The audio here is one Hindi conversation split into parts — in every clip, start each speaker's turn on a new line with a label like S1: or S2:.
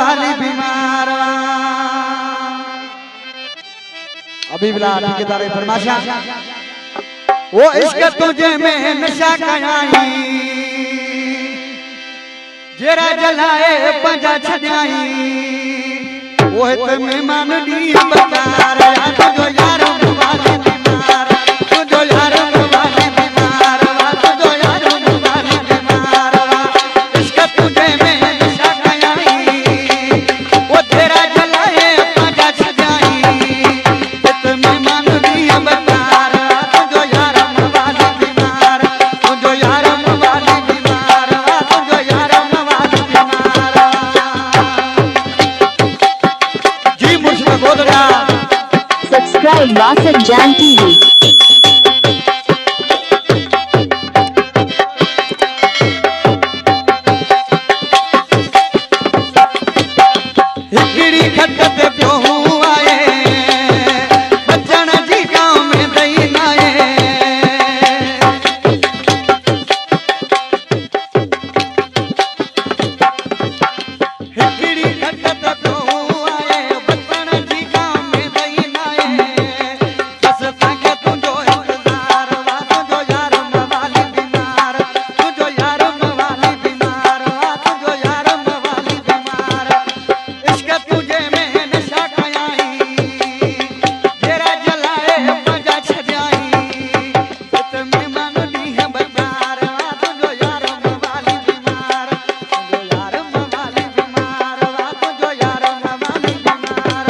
S1: वाली बीमार अभी बिला ठेकेदार फरमाशा वो इश्क तुझे में नशा कयाई जेरा जलाए पंजा छजाई वो है तो मेहमान दी बकार तुझो यार वाली बीमार तुझो यार वाली बीमार तुझो यार वाली बीमार इश्क तुझे में नशा कयाई वो तेरा जलाए पंजा छजाई तो मेहमान दी बकार तुझो यार वाली बीमार तुझो यार वाली बीमार तुझो यार वाली बीमार जी मुझे गोदड़ा
S2: Subscribe Wasit Jan TV.
S1: हिकड़ी खत ते पियो आए बचन जी गांव में दई नाए हिकड़ी खत ते पियो आए बचन जी गांव में दई नाए बस तके तुझो इंतजार वा तुझो यार वाली बीमार तुझो यार वाली बीमार वा तुझो यार वाली बीमार इश्क तुझे में नशा कयाई तेरा जलाए पंजा छजाई इत मेहमान दी है बकार तुझो यार वाली बीमार तुझो यार वाली बीमार तुझो यार वाली बीमार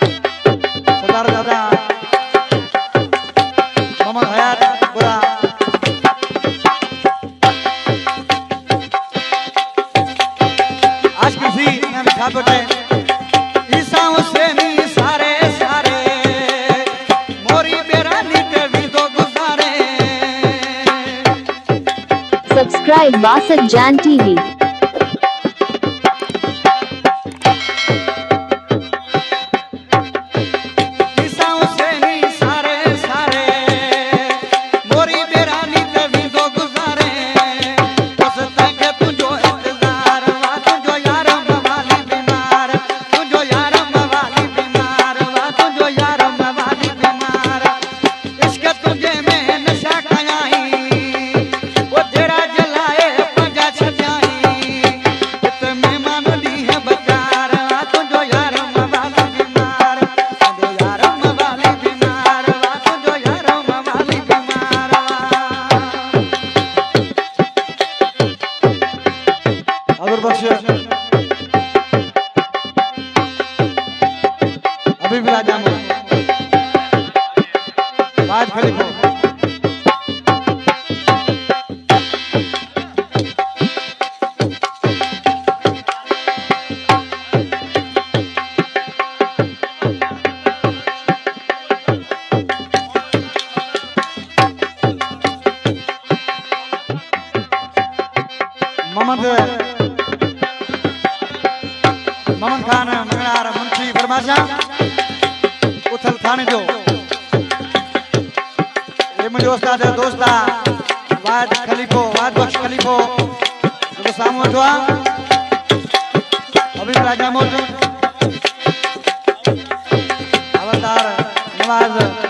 S1: सरदार दादा मोहम्मद हयात पूरा आज किसी ने लिखा बेटे ईसा हुसैनी सारे सारे मोरी बेरानी के भी दो गुजारे
S2: Subscribe Wasit Jan TV.
S1: ईसा हुसैनी सारे सारे मोरी बेरानी के भी दो गुजारे बस तके तुझो इंतजार वा तुझो यार वाली बीमार तुझो यार वाली बीमार वा तुझो यार वाली बीमार इश्क तुझे में नशा कयाई वो तेरा जलाए पंजा छजाई इत मेहमान दी है बकार तुझो यार वाली बीमार तुझो यार वाली बीमार तुझो यार वाली बीमार अगर बख्श अभी भी राजा में बात खलीफा मोहम्मद खान मंगलार मुंशी फरमाशा उथल थाने जो ये मुझे उस्ताद दोस्ता वाद खलीफो वाद बख्श खलीफो जो सामने हुआ अभी राजा मौजूद हवलदार नवाज